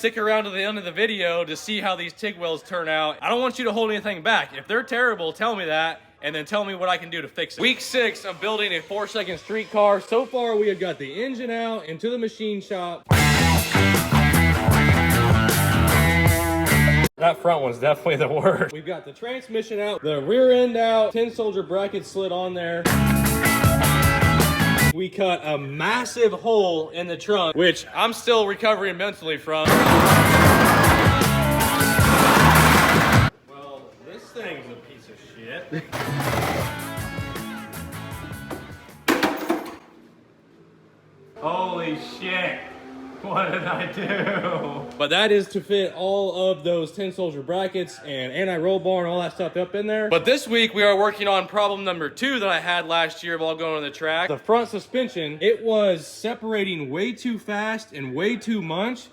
Stick around to the end of the video to see how these TIG welds turn out. I don't want you to hold anything back. If they're terrible, tell me that, and then tell me what I can do to fix it. Week 6 of building a 4-second streetcar. So far, we have got the engine out into the machine shop. That front one's definitely the worst. We've got the transmission out, the rear end out, 10 soldier brackets slid on there. We cut a massive hole in the trunk, which I'm still recovering mentally from. Well, this thing's a piece of shit. Holy shit. What did I do? But that is to fit all of those 10 soldier brackets and anti-roll bar and all that stuff up in there. But this week we are working on problem number 2 that I had last year while going on the track. The front suspension, it was separating way too fast and way too much.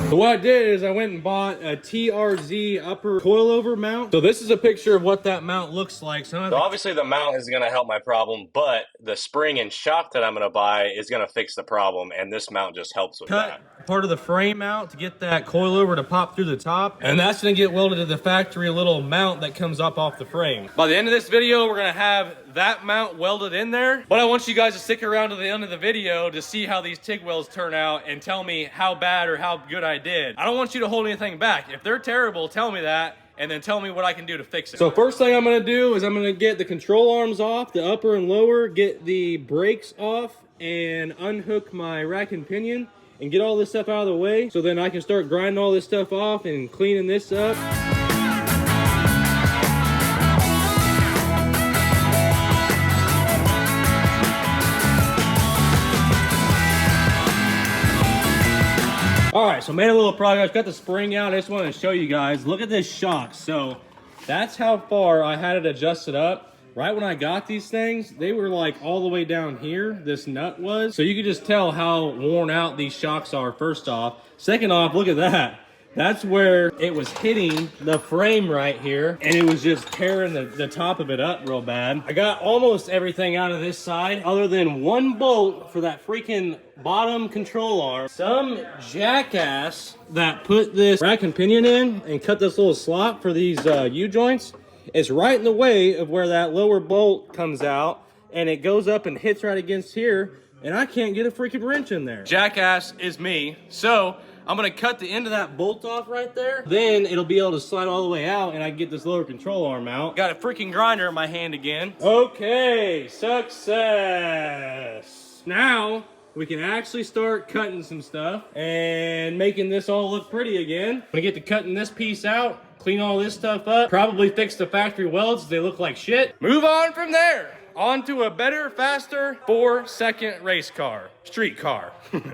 So what I did is I went and bought a TRZ upper coilover mount. So this is a picture of what that mount looks like. So obviously the mount is going to help my problem, but the spring and shock that I'm going to buy is going to fix the problem, and this mount just helps with that. Part of the frame out to get that coilover to pop through the top, and that's going to get welded to the factory little mount that comes up off the frame. By the end of this video, we're going to have that mount welded in there, but I want you guys to stick around to the end of the video to see how these TIG welds turn out and tell me how bad or how good I did. I don't want you to hold anything back. If they're terrible, tell me that, and then tell me what I can do to fix it. So first thing I'm gonna do is I'm gonna get the control arms off, the upper and lower, get the brakes off, and unhook my rack and pinion, and get all this stuff out of the way, so then I can start grinding all this stuff off and cleaning this up. All right, so made a little progress, got the spring out. I just wanted to show you guys, look at this shock. So that's how far I had it adjusted up. Right when I got these things, they were like all the way down here, this nut was. So you can just tell how worn out these shocks are, first off. Second off, look at that. That's where it was hitting the frame right here, and it was just tearing the top of it up real bad. I got almost everything out of this side, other than one bolt for that freaking bottom control arm. Some jackass that put this rack and pinion in and cut this little slot for these U-joints is right in the way of where that lower bolt comes out, and it goes up and hits right against here, and I can't get a freaking wrench in there. Jackass is me. So I'm gonna cut the end of that bolt off right there. Then it'll be able to slide all the way out, and I can get this lower control arm out. Got a freaking grinder in my hand again. Okay, success. Now we can actually start cutting some stuff and making this all look pretty again. I'm gonna get to cutting this piece out, clean all this stuff up, probably fix the factory welds. They look like shit. Move on from there. On to a better, faster 4-second race car, streetcar.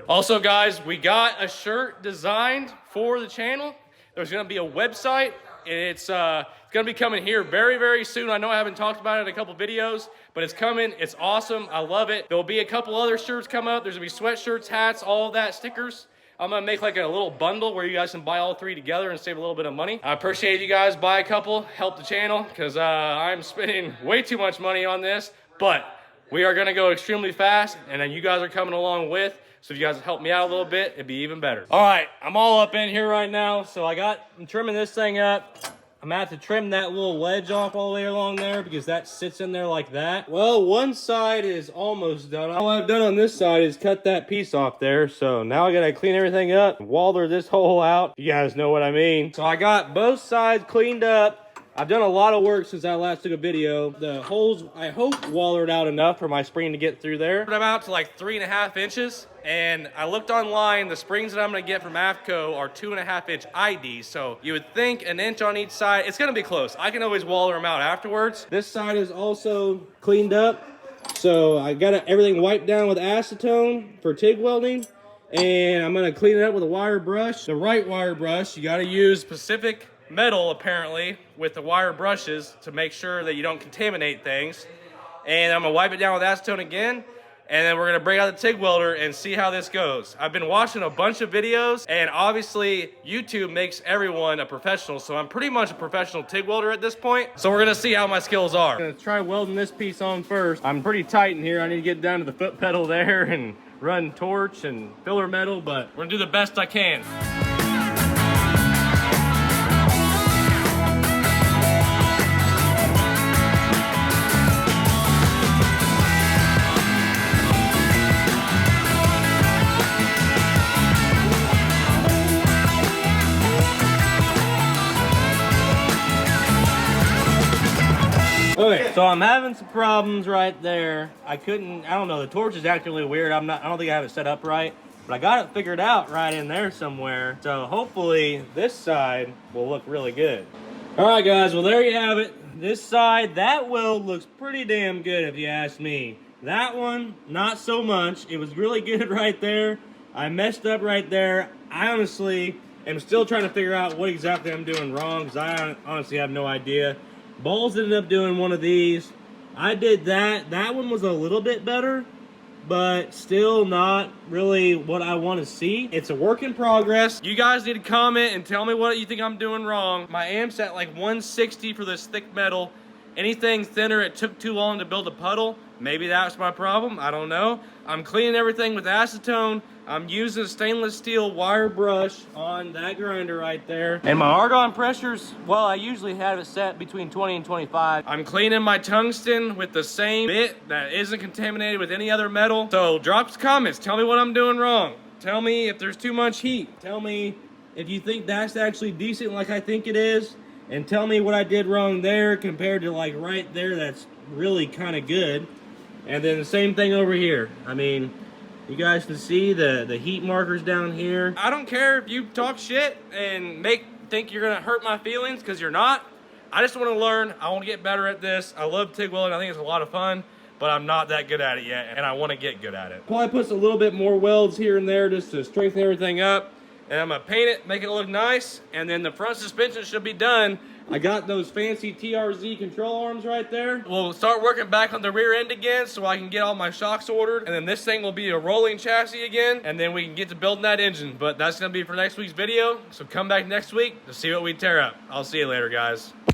Also, guys, we got a shirt designed for the channel. There's gonna be a website. It's gonna be coming here very, very soon. I know I haven't talked about it in a couple videos, but it's coming. It's awesome. I love it. There'll be a couple other shirts come up. There's gonna be sweatshirts, hats, all of that, stickers. I'm gonna make like a little bundle where you guys can buy all 3 together and save a little bit of money. I appreciate you guys buy a couple, help the channel, because I'm spending way too much money on this, but we are gonna go extremely fast, and then you guys are coming along with, so if you guys help me out a little bit, it'd be even better. All right, I'm all up in here right now, so I'm trimming this thing up. I'm gonna have to trim that little ledge off all the way along there because that sits in there like that. Well, one side is almost done. All I've done on this side is cut that piece off there. So now I gotta clean everything up, walder this hole out. You guys know what I mean. So I got both sides cleaned up. I've done a lot of work since I last took a video. The holes, I hope, wallered out enough for my spring to get through there. I'm out to like 3.5 inches, and I looked online. The springs that I'm gonna get from AFCO are 2.5-inch IDs, so you would think an inch on each side. It's gonna be close. I can always waller them out afterwards. This side is also cleaned up, so I got everything wiped down with acetone for TIG welding, and I'm gonna clean it up with a wire brush. The right wire brush, you gotta use Pacific metal apparently with the wire brushes to make sure that you don't contaminate things. And I'm gonna wipe it down with acetone again, and then we're gonna bring out the TIG welder and see how this goes. I've been watching a bunch of videos, and obviously YouTube makes everyone a professional, so I'm pretty much a professional TIG welder at this point. So we're gonna see how my skills are. I'm gonna try welding this piece on first. I'm pretty tight in here. I need to get down to the foot pedal there and run torch and filler metal, but we're gonna do the best I can. Okay, so I'm having some problems right there. I don't know, the torch is actually weird. I don't think I have it set up right, but I got it figured out right in there somewhere. So hopefully this side will look really good. All right, guys, well, there you have it. This side, that weld looks pretty damn good if you ask me. That one, not so much. It was really good right there. I messed up right there. I honestly am still trying to figure out what exactly I'm doing wrong, because I honestly have no idea. Balls ended up doing one of these. I did that. That one was a little bit better, but still not really what I want to see. It's a work in progress. You guys need to comment and tell me what you think I'm doing wrong. My amp's at like 160 for this thick metal. Anything thinner, it took too long to build a puddle. Maybe that's my problem. I don't know. I'm cleaning everything with acetone. I'm using a stainless steel wire brush on that grinder right there. And my argon pressures, well, I usually have it set between 20 and 25. I'm cleaning my tungsten with the same bit that isn't contaminated with any other metal. So drop some comments. Tell me what I'm doing wrong. Tell me if there's too much heat. Tell me if you think that's actually decent like I think it is. And tell me what I did wrong there compared to like right there. That's really kind of good. And then the same thing over here. I mean, you guys can see the heat markers down here. I don't care if you talk shit and think you're gonna hurt my feelings, because you're not. I just want to learn. I want to get better at this. I love TIG welding. I think it's a lot of fun, but I'm not that good at it yet, and I want to get good at it. Probably put a little bit more welds here and there just to strengthen everything up. And I'm gonna paint it, make it look nice, and then the front suspension should be done. I got those fancy TRZ control arms right there. We'll start working back on the rear end again so I can get all my shocks ordered. And then this thing will be a rolling chassis again, and then we can get to building that engine. But that's gonna be for next week's video. So come back next week to see what we tear up. I'll see you later, guys.